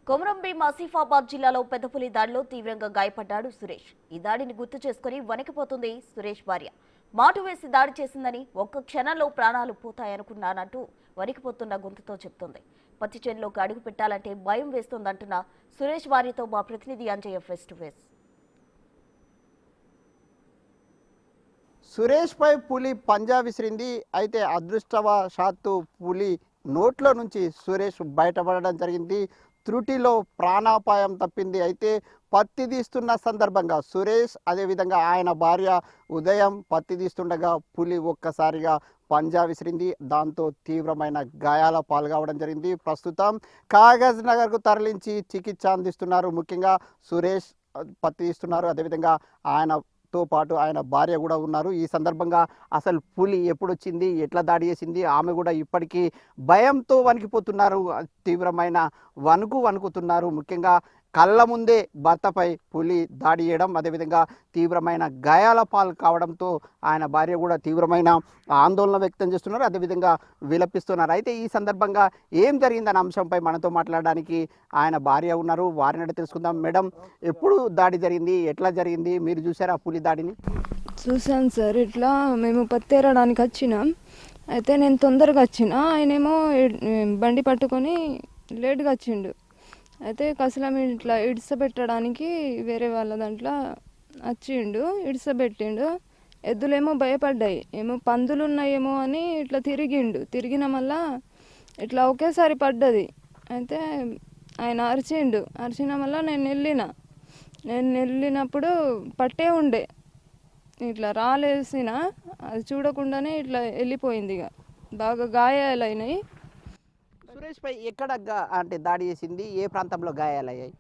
కొమరంభీం ఆసిఫాబాద్ జిల్లాలో పెద్దపులి దాడిలో తీవ్రంగా గాయపడ్డాడు సురేష్. ఈ దాడిని గుర్తు చేసుకుని వణికిపోతుంది సురేష్ భార్య. మాటు వేసి దాడి చేసిందని ఒక్క క్షణంలో ప్రాణాలు పోతాయనుకున్నానంటూ వణికిపోతున్న గొంతుతో చెప్తోంది. పత్తి చేనులోకి అడుగు పెట్టాలంటే భయం వేస్తోందంటున్న సురేష్ భార్యతో మా ప్రతినిధి Anjaiah face to face. Suresh పై పులి పంజా విసిరింది. అయితే అదృష్టవశాత్తు పులి నోట్లో నుంచి సురేష్ బయటపడడం జరిగింది. త్రుటిలో ప్రాణాపాయం తప్పింది. అయితే పత్తి తీస్తున్న సందర్భంగా సురేష్ అదేవిధంగా ఆయన భార్య ఉదయం పత్తి తీస్తుండగా పులి ఒక్కసారిగా పంజా విసిరింది. దాంతో తీవ్రమైన గాయాల పాల్గొవడం జరిగింది. ప్రస్తుతం కాగజ్ నగర్కు తరలించి చికిత్స అందిస్తున్నారు. ముఖ్యంగా సురేష్ పత్తి తీస్తున్నారు, అదేవిధంగా ఆయనతో పాటు ఆయన భార్య కూడా ఉన్నారు. ఈ సందర్భంగా అసలు పులి ఎప్పుడు వచ్చింది, ఎట్లా దాడి చేసింది, ఆమె కూడా ఇప్పటికీ భయంతో వణికిపోతున్నారు. తీవ్రమైన వణుకుతున్నారు. ముఖ్యంగా కళ్ళ ముందే భర్తపై పులి దాడి చేయడం, అదేవిధంగా తీవ్రమైన గాయాల పాలు కావడంతో ఆయన భార్య కూడా తీవ్రమైన ఆందోళన వ్యక్తం చేస్తున్నారు, అదేవిధంగా విలపిస్తున్నారు. అయితే ఈ సందర్భంగా ఏం జరిగిందనే అంశంపై మనతో మాట్లాడడానికి ఆయన భార్య ఉన్నారు. వారిని అడిగి తెలుసుకుందాం. మేడం, ఎప్పుడు దాడి జరిగింది, ఎట్లా జరిగింది, మీరు చూసారా పులి దాడిని? చూసాను సార్. ఇట్లా మేము పత్తేరడానికి వచ్చినాం. అయితే నేను తొందరగా వచ్చిన, ఆయనేమో బండి పట్టుకొని లేట్గా వచ్చిండు. అయితే కసలం ఇట్లా ఇడిసబెట్టడానికి వేరే వాళ్ళ దాంట్లో వచ్చిండు, ఇడిసబెట్టిండు. ఎద్దులేమో భయపడ్డాయి, ఏమో పందులు ఉన్నాయేమో అని ఇట్లా తిరిగిన మళ్ళా ఇట్లా ఒకేసారి పడ్డది. అయితే ఆయన అరిచిన మళ్ళా నేను వెళ్ళినప్పుడు పట్టే ఉండే, ఇట్లా రాలేసిన అది చూడకుండానే ఇట్లా వెళ్ళిపోయింది. ఇక బాగా గాయాలైనాయి. సురేష్ పై ఎక్కడ అంటే దాడి చేసింది, ఏ ప్రాంతంలో గాయాలయ్యాయి?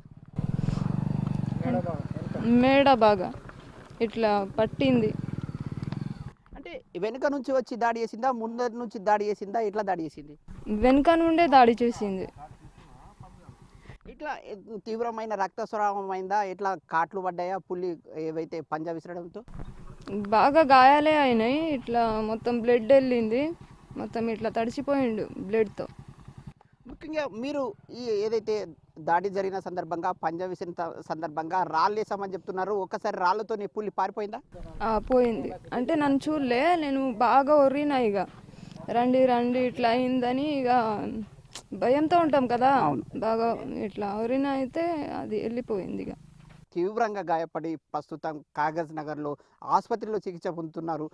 మేడ బాగా ఇట్లా పట్టింది. అంటే వెనుక నుంచి వచ్చి దాడి చేసిందా, ముందరి నుంచి దాడి చేసిందా, ఎట్లా దాడి చేసింది? వెనుక నుండే దాడి చేసింది. ఇట్లా తీవ్రమైన రక్తస్రావం అయిందా, ఎట్లా కాట్లు పడ్డాయా పులి ఏవైతే పంజా విసరడంతో? బాగా గాయాలే అయినాయి. ఇట్లా మొత్తం బ్లడ్ వెళ్ళింది, మొత్తం ఇట్లా తడిచిపోయిండు బ్లడ్తో. ముఖ్యంగా మీరు ఈ ఏదైతే దాడి జరిగిన సందర్భంగా పంజా విసిరిన సందర్భంగా రాళ్ళు వేసామని చెప్తున్నారు. ఒక్కసారి రాళ్ళతో పులి పారిపోయిందా? పోయింది. అంటే నన్ను చూడలే, నేను బాగా ఒర్రినా. ఇక రండి ఇట్లా అయిందని ఇక భయంతో ఉంటాం కదా, బాగా ఇట్లా ఒర్రినా. అయితే అది వెళ్ళిపోయింది. ఇక తీవ్రంగా గాయపడి ప్రస్తుతం కాగజ్ నగర్లో ఆసుపత్రిలో చికిత్స పొందుతున్నారు.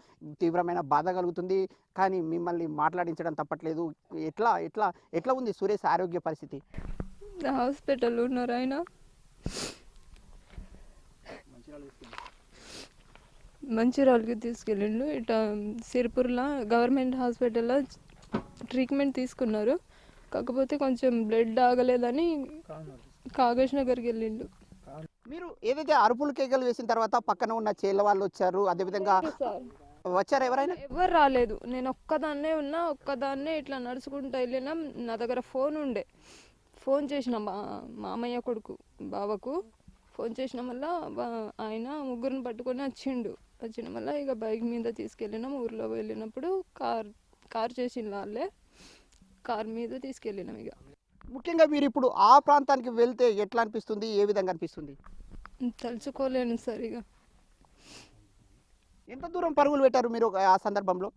తీవ్రమైన బాధ కలుగుతుంది, కానీ మిమ్మల్ని మాట్లాడించడం తప్పట్లేదు. ఎట్లా ఎట్లా ఎట్లా ఉంది సురేష్ ఆరోగ్య పరిస్థితి? హాస్పిటల్లో ఉన్నారు ఆయన. మంచిర్యాలకి తీసుకెళ్ళిండు. ఇట్లా సిరిపూర్లో గవర్నమెంట్ హాస్పిటల్లో ట్రీట్మెంట్ తీసుకున్నారు. కాకపోతే కొంచెం బ్లడ్ ఆగలేదని కాగజ్ నగర్కి వెళ్ళిండు. మీరు ఏదైతే అరుపులు కేకలు వేసిన తర్వాత పక్కన ఉన్న చేళ్ళ వాళ్ళు వచ్చారు, అదేవిధంగా వచ్చారు, ఎవరైనా? ఎవరు రాలేదు. నేను ఒక్కదాన్నే ఇట్లా నడుచుకుంటూ వెళ్ళినా. నా దగ్గర ఫోన్ ఉండే, ఫోన్ చేసిన మామయ్య కొడుకు బావకు ఫోన్ చేసిన వల్ల ఆయన ముగ్గురిని పట్టుకొని వచ్చిన వల్ల ఇక బైక్ మీద తీసుకెళ్ళినాం. ఊర్లో వెళ్ళినప్పుడు కార్ చేసిన వాళ్ళే, కార్ మీద తీసుకెళ్ళినాం. ఇక ముఖ్యంగా మీరు ఇప్పుడు ఆ ప్రాంతానికి వెళ్తే ఎట్లా అనిపిస్తుంది, ఏ విధంగా అనిపిస్తుంది? తలుచుకోలేను సరిగా. ఎంత దూరం పరుగులు పెట్టారు మీరు ఆ సందర్భంలో?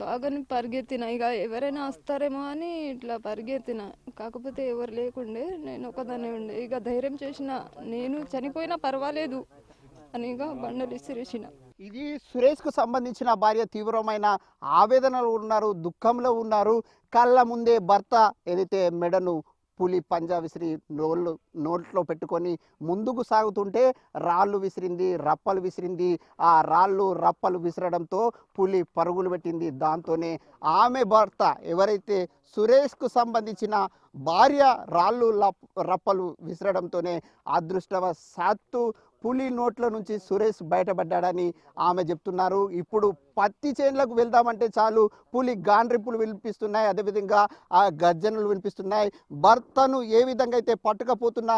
బాగానే పరిగెత్తిన. ఇక ఎవరైనా వస్తారేమో అని ఇట్లా పరిగెత్తిన, కాకపోతే ఎవరు లేకుండే, నేను ఒకదాన్నే ఉండే. ఇక ధైర్యం చేసిన, నేను చనిపోయినా పర్వాలేదు అని ఇక బండలు ఇసిరేసిన. ఇది సురేష్కు సంబంధించిన భార్య తీవ్రమైన ఆవేదనలో ఉన్నారు, దుఃఖంలో ఉన్నారు. కళ్ళ ముందే భర్త ఏదైతే మెడను పులి పంజా విసిరి నోట్లో పెట్టుకొని ముందుకు సాగుతుంటే రాళ్ళు విసిరింది, రప్పలు విసిరింది. ఆ రాళ్ళు రప్పలు విసిరడంతో పులి పరుగులు పెట్టింది. దాంతోనే ఆమె భర్త ఎవరైతే సురేష్కు సంబంధించిన భార్య రాళ్ళు రప్పలు విసిరడంతోనే అదృష్టవశాత్తు పులి నోట్ల నుంచి సురేష్ బయటపడ్డాడని ఆమె చెప్తున్నారు. ఇప్పుడు పత్తి చేనులకు వెళ్దామంటే చాలు పులి గాండ్రింపులు వినిపిస్తున్నాయి, అదేవిధంగా ఆ గర్జనలు వినిపిస్తున్నాయి. భర్తను ఏ విధంగా అయితే పట్టుకపోతున్న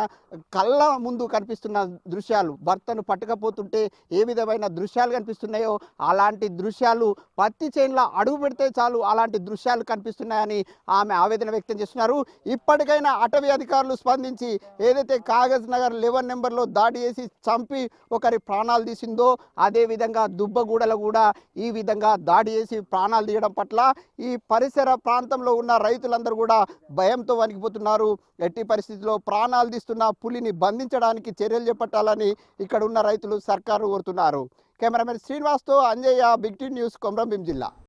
కళ్ళ ముందు కనిపిస్తున్న దృశ్యాలు, భర్తను పట్టుకపోతుంటే ఏ విధమైన దృశ్యాలు కనిపిస్తున్నాయో అలాంటి దృశ్యాలు పత్తి చేనులో అడుగు పెడితే చాలు అలాంటి దృశ్యాలు కనిపిస్తున్నాయని ఆమె ఆవేదన వ్యక్తం చేస్తున్నారు. ఇప్పటికైనా అటవీ అధికారులు స్పందించి ఏదైతే కాగజ్ నగర్ 11 నెంబర్లో దాడి చేసి చంపి ఒకరి ప్రాణాలు తీసిందో అదే విధంగా దుబ్బగూడలో కూడా ఈ విధంగా దాడి చేసి ప్రాణాలు తీయడం పట్ల ఈ పరిసర ప్రాంతంలో ఉన్న రైతులందరూ కూడా భయంతో వణికిపోతున్నారు. ఎట్టి పరిస్థితుల్లో ప్రాణాలు తీస్తున్న పులిని బంధించడానికి చర్యలు చేపట్టాలని ఇక్కడ ఉన్న రైతులు సర్కారు కోరుతున్నారు. కెమెరామెన్ శ్రీనివాస్తో Anjaiah, big T news, Komaram Bheem జిల్లా.